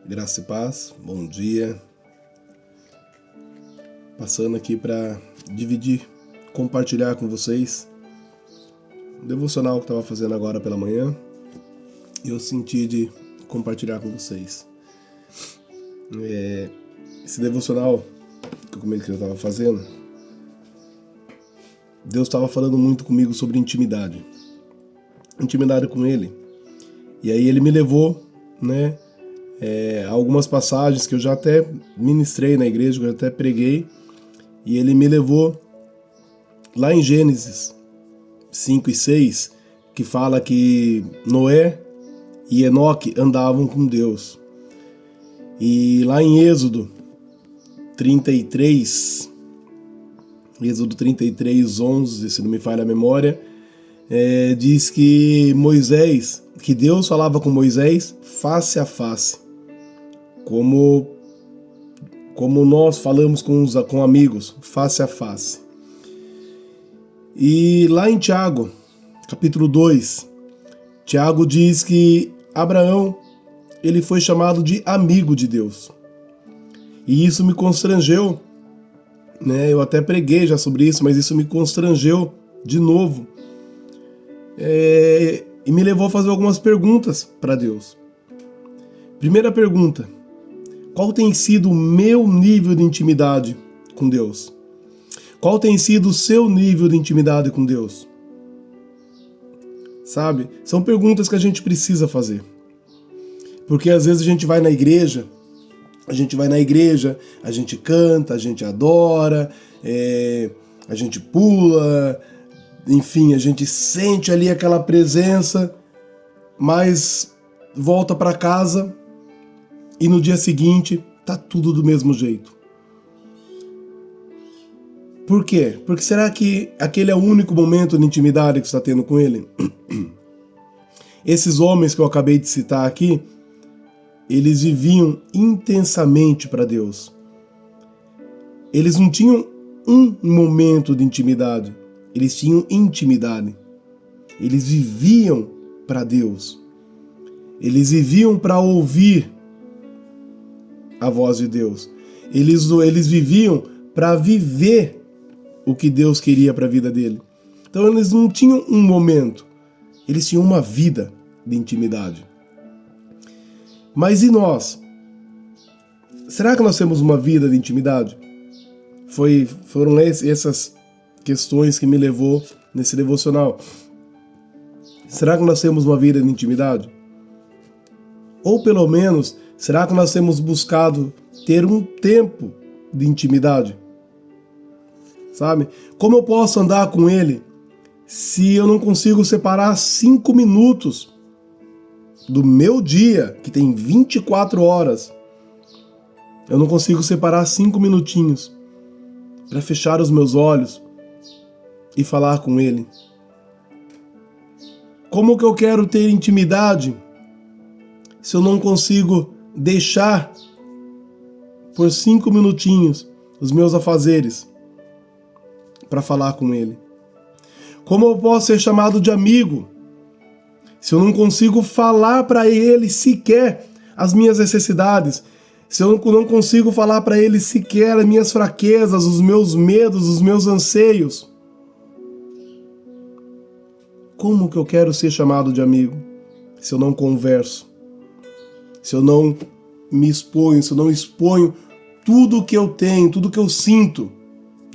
Graça e paz, bom dia. Passando aqui para dividir, compartilhar com vocês o devocional que eu estava fazendo agora pela manhã e eu senti de compartilhar com vocês. Esse devocional que eu comentei que eu estava fazendo, Deus estava falando muito comigo sobre intimidade com Ele. E aí Ele me levou, algumas passagens que eu já até ministrei na igreja, que eu já até preguei, e Ele me levou lá em Gênesis 5 e 6, que fala que Noé e Enoque andavam com Deus. E lá em Êxodo 33, 11, se não me falha a memória, diz que Deus falava com Moisés face a face, como nós falamos com amigos, face a face. E lá em Tiago, capítulo 2, Tiago diz que Abraão, ele foi chamado de amigo de Deus. E isso me constrangeu, eu até preguei já sobre isso, mas isso me constrangeu de novo. E me levou a fazer algumas perguntas para Deus. Primeira pergunta: qual tem sido o meu nível de intimidade com Deus? Qual tem sido o seu nível de intimidade com Deus? Sabe? São perguntas que a gente precisa fazer. Porque às vezes a gente vai na igreja, a gente canta, a gente adora, a gente pula, enfim, a gente sente ali aquela presença, mas volta para casa e no dia seguinte tá tudo do mesmo jeito. Por quê? Porque será que aquele é o único momento de intimidade que você está tendo com Ele? Esses homens que eu acabei de citar aqui, eles viviam intensamente para Deus. Eles não tinham um momento de intimidade, eles tinham intimidade. Eles viviam para Deus. Eles viviam para ouvir a voz de Deus. Eles viviam para viver o que Deus queria para a vida dele. Então eles não tinham um momento, eles tinham uma vida de intimidade. Mas e nós? Será que nós temos uma vida de intimidade? Foram essas questões que me levou nesse devocional. Será que nós temos uma vida de intimidade? Ou pelo menos, será que nós temos buscado ter um tempo de intimidade? Sabe? Como eu posso andar com Ele se eu não consigo separar 5 minutos do meu dia, que tem 24 horas? Eu não consigo separar 5 minutinhos para fechar os meus olhos e falar com Ele. Como que eu quero ter intimidade se eu não consigo deixar por 5 minutinhos os meus afazeres para falar com Ele? Como eu posso ser chamado de amigo se eu não consigo falar para Ele sequer as minhas necessidades? Se eu não consigo falar para Ele sequer as minhas fraquezas, os meus medos, os meus anseios? Como que eu quero ser chamado de amigo se eu não converso? Se eu não me exponho, se eu não exponho tudo o que eu tenho, tudo que eu sinto,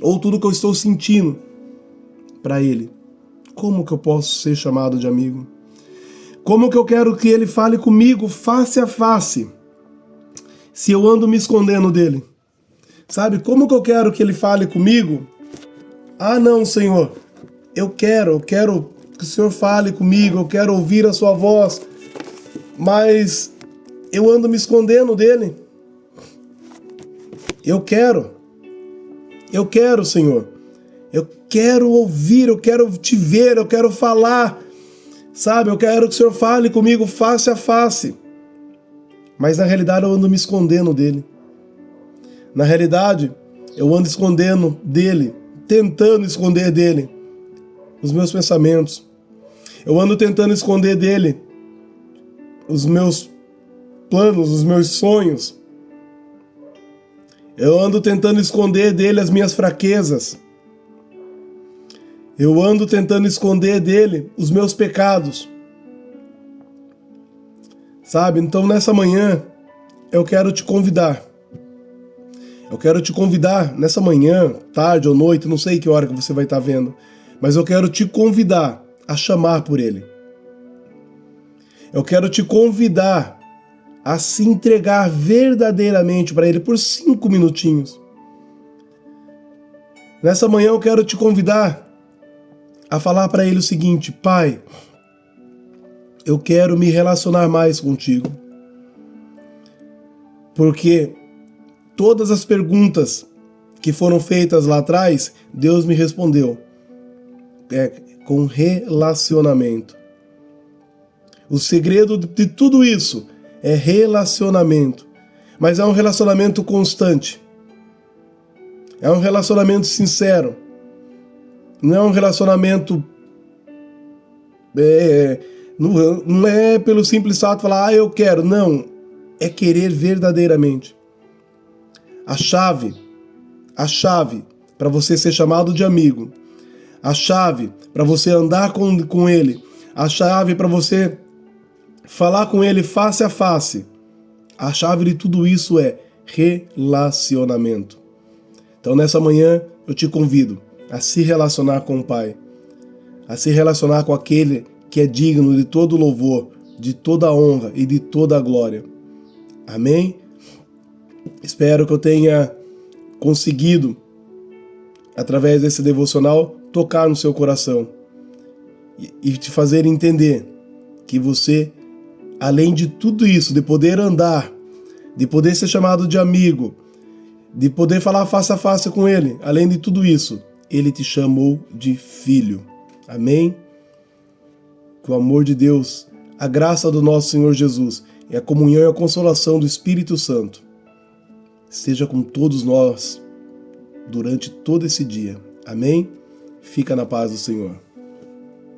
ou tudo que eu estou sentindo para Ele? Como que eu posso ser chamado de amigo? Como que eu quero que Ele fale comigo face a face, se eu ando me escondendo dEle? Sabe, como que eu quero que Ele fale comigo? Ah, não, Senhor, eu quero que o Senhor fale comigo, eu quero ouvir a sua voz, mas eu ando me escondendo dEle. Eu quero, Senhor, eu quero ouvir, eu quero te ver, eu quero falar, sabe, eu quero que o Senhor fale comigo face a face, mas na realidade eu ando me escondendo dEle. Na realidade, eu ando escondendo dEle, tentando esconder dEle os meus pensamentos. Eu ando tentando esconder dEle os meus planos, os meus sonhos. Eu ando tentando esconder dele as minhas fraquezas. Eu ando tentando esconder dele os meus pecados. Sabe? Então nessa manhã eu quero te convidar. Eu quero te convidar nessa manhã, tarde ou noite, não sei que hora que você vai estar vendo, mas eu quero te convidar a chamar por ele. Eu quero te convidar a se entregar verdadeiramente para ele por 5 minutinhos. Nessa manhã eu quero te convidar a falar para ele o seguinte: Pai, eu quero me relacionar mais contigo. Porque todas as perguntas que foram feitas lá atrás, Deus me respondeu. Com relacionamento. O segredo de tudo isso é relacionamento. Mas é um relacionamento constante. É um relacionamento sincero. Não é um relacionamento... não é pelo simples fato de falar, eu quero. Não. É querer verdadeiramente. A chave para você ser chamado de amigo, a chave para você andar com ele, a chave para você falar com ele face a face, a chave de tudo isso é relacionamento. Então nessa manhã eu te convido a se relacionar com o Pai, a se relacionar com aquele que é digno de todo louvor, de toda honra e de toda glória. Amém? Espero que eu tenha conseguido, através desse devocional, tocar no seu coração e te fazer entender que você, além de tudo isso, de poder andar, de poder ser chamado de amigo, de poder falar face a face com ele, além de tudo isso, ele te chamou de filho. Amém? Que o amor de Deus, a graça do nosso Senhor Jesus e a comunhão e a consolação do Espírito Santo esteja com todos nós durante todo esse dia. Amém? Fica na paz do Senhor.